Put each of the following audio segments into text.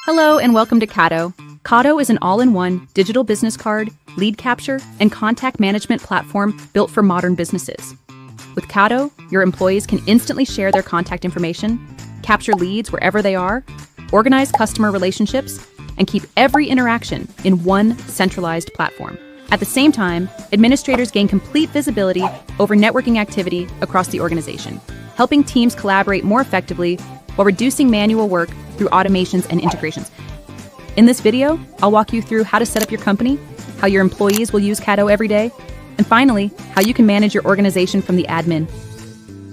Hello and welcome to KADO. KADO is an all-in-one digital business card, lead capture, and contact management platform built for modern businesses. With KADO, your employees can instantly share their contact information, capture leads wherever they are, organize customer relationships, and keep every interaction in one centralized platform. At the same time, administrators gain complete visibility over networking activity across the organization, helping teams collaborate more effectively while reducing manual work through automations and integrations. In this video, I'll walk you through how to set up your company, how your employees will use KADO every day, and finally, how you can manage your organization from the admin.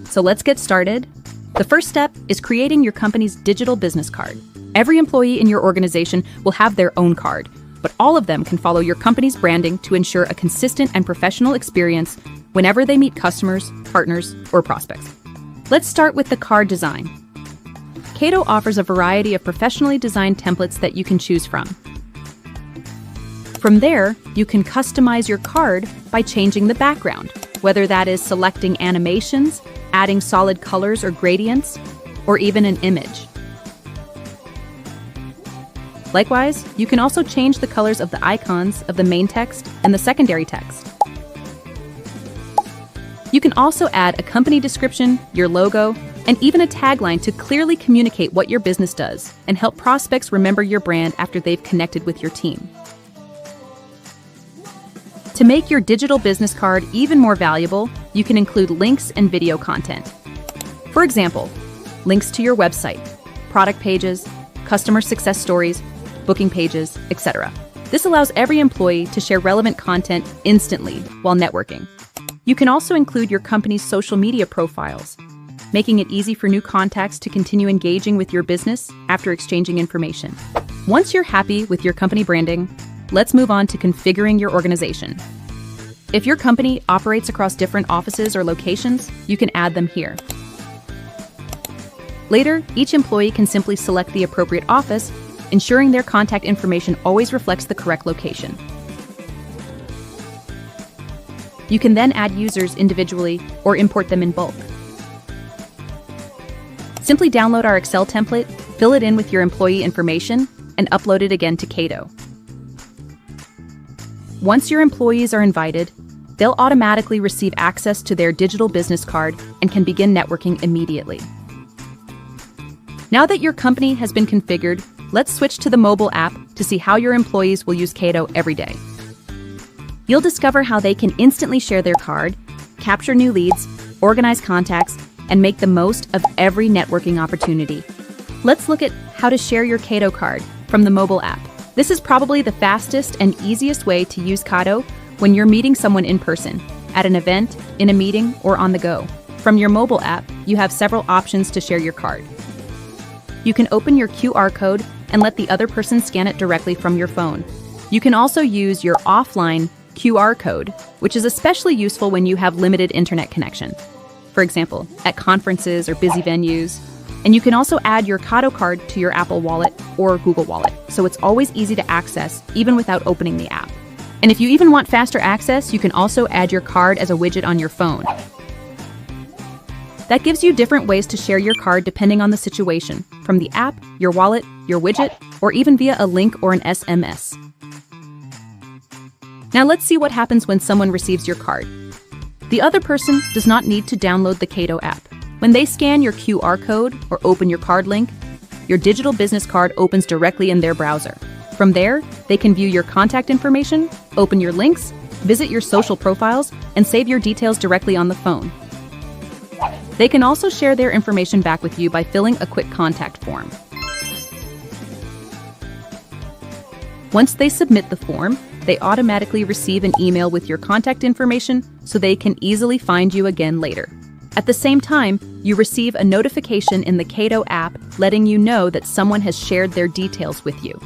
So let's get started. The first step is creating your company's digital business card. Every employee in your organization will have their own card, but all of them can follow your company's branding to ensure a consistent and professional experience whenever they meet customers, partners, or prospects. Let's start with the card design. KADO offers a variety of professionally designed templates that you can choose from. From there, you can customize your card by changing the background, whether that is selecting animations, adding solid colors or gradients, or even an image. Likewise, you can also change the colors of the icons of the main text and the secondary text. You can also add a company description, your logo, and even a tagline to clearly communicate what your business does and help prospects remember your brand after they've connected with your team. To make your digital business card even more valuable, you can include links and video content. For example, links to your website, product pages, customer success stories, booking pages, etc. This allows every employee to share relevant content instantly while networking. You can also include your company's social media profiles, making it easy for new contacts to continue engaging with your business after exchanging information. Once you're happy with your company branding, let's move on to configuring your organization. If your company operates across different offices or locations, you can add them here. Later, each employee can simply select the appropriate office, ensuring their contact information always reflects the correct location. You can then add users individually or import them in bulk. Simply download our Excel template, fill it in with your employee information, and upload it again to KADO. Once your employees are invited, they'll automatically receive access to their digital business card and can begin networking immediately. Now that your company has been configured, let's switch to the mobile app to see how your employees will use KADO every day. You'll discover how they can instantly share their card, capture new leads, organize contacts, and make the most of every networking opportunity. Let's look at how to share your KADO card from the mobile app. This is probably the fastest and easiest way to use KADO when you're meeting someone in person, at an event, in a meeting, or on the go. From your mobile app, you have several options to share your card. You can open your QR code and let the other person scan it directly from your phone. You can also use your offline QR code, which is especially useful when you have limited internet connection. For example, at conferences or busy venues. And you can also add your KADO card to your Apple Wallet or Google Wallet, so it's always easy to access, even without opening the app. And if you even want faster access, you can also add your card as a widget on your phone. That gives you different ways to share your card depending on the situation, from the app, your wallet, your widget, or even via a link or an SMS. Now let's see what happens when someone receives your card. The other person does not need to download the KADO app. When they scan your QR code or open your card link, your digital business card opens directly in their browser. From there, they can view your contact information, open your links, visit your social profiles, and save your details directly on the phone. They can also share their information back with you by filling a quick contact form. Once they submit the form, they automatically receive an email with your contact information so they can easily find you again later. At the same time, you receive a notification in the KADO app letting you know that someone has shared their details with you.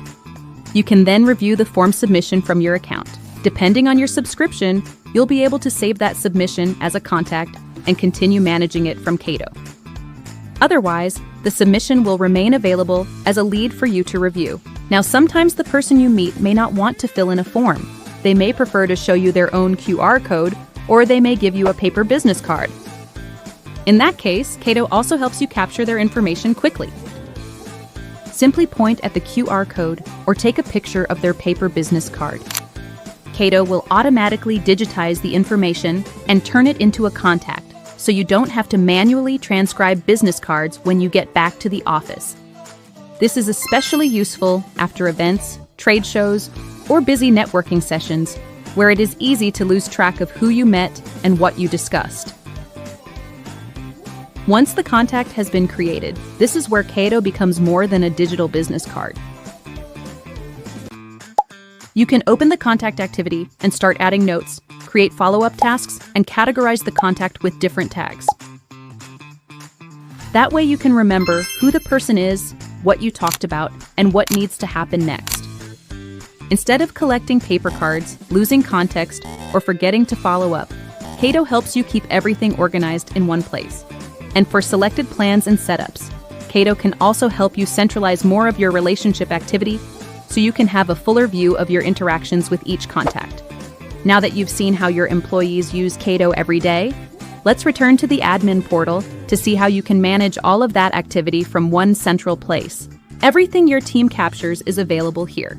You can then review the form submission from your account. Depending on your subscription, you'll be able to save that submission as a contact and continue managing it from KADO. Otherwise, the submission will remain available as a lead for you to review. Now, sometimes the person you meet may not want to fill in a form. They may prefer to show you their own QR code, or they may give you a paper business card. In that case, KADO also helps you capture their information quickly. Simply point at the QR code or take a picture of their paper business card. KADO will automatically digitize the information and turn it into a contact, so you don't have to manually transcribe business cards when you get back to the office. This is especially useful after events, trade shows, or busy networking sessions, where it is easy to lose track of who you met and what you discussed. Once the contact has been created, this is where KADO becomes more than a digital business card. You can open the contact activity and start adding notes, create follow-up tasks, and categorize the contact with different tags. That way you can remember who the person is, what you talked about, and what needs to happen next. Instead of collecting paper cards, losing context, or forgetting to follow up, KADO helps you keep everything organized in one place. And for selected plans and setups, KADO can also help you centralize more of your relationship activity so you can have a fuller view of your interactions with each contact. Now that you've seen how your employees use KADO every day, let's return to the admin portal to see how you can manage all of that activity from one central place. Everything your team captures is available here.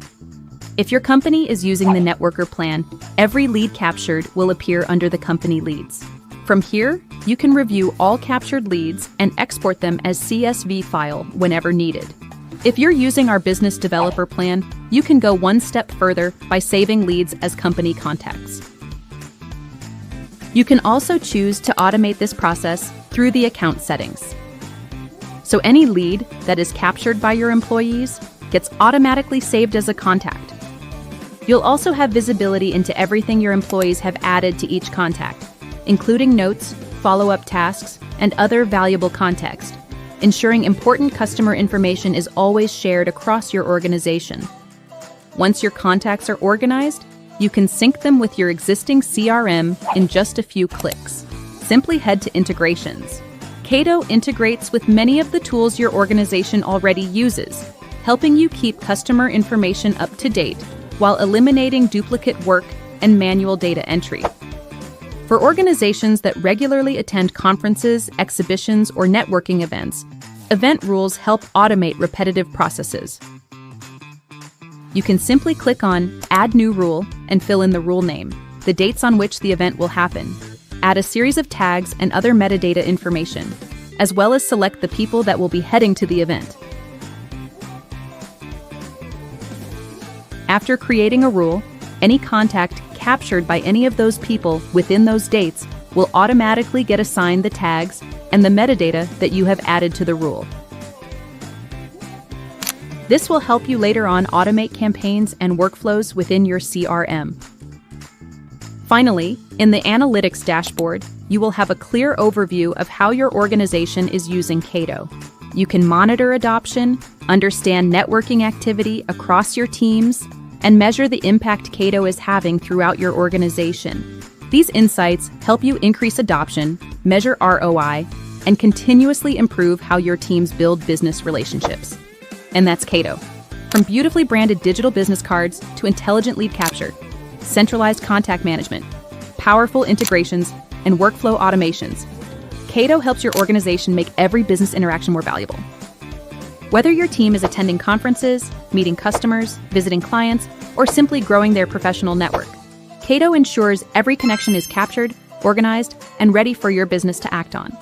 If your company is using the networker plan, every lead captured will appear under the company leads. From here, you can review all captured leads and export them as CSV file whenever needed. If you're using our business developer plan, you can go one step further by saving leads as company contacts. You can also choose to automate this process through the account settings. So any lead that is captured by your employees gets automatically saved as a contact. You'll also have visibility into everything your employees have added to each contact, including notes, follow-up tasks, and other valuable context, ensuring important customer information is always shared across your organization. Once your contacts are organized, you can sync them with your existing CRM in just a few clicks. Simply head to Integrations. KADO integrates with many of the tools your organization already uses, helping you keep customer information up to date while eliminating duplicate work and manual data entry. For organizations that regularly attend conferences, exhibitions, or networking events, event rules help automate repetitive processes. You can simply click on Add New Rule and fill in the rule name, the dates on which the event will happen, add a series of tags and other metadata information, as well as select the people that will be heading to the event. After creating a rule, any contact captured by any of those people within those dates will automatically get assigned the tags and the metadata that you have added to the rule. This will help you later on automate campaigns and workflows within your CRM. Finally, in the Analytics dashboard, you will have a clear overview of how your organization is using KADO. You can monitor adoption, understand networking activity across your teams, and measure the impact KADO is having throughout your organization. These insights help you increase adoption, measure ROI, and continuously improve how your teams build business relationships. And that's KADO. From beautifully branded digital business cards to intelligent lead capture, centralized contact management, powerful integrations, and workflow automations, KADO helps your organization make every business interaction more valuable. Whether your team is attending conferences, meeting customers, visiting clients, or simply growing their professional network, KADO ensures every connection is captured, organized, and ready for your business to act on.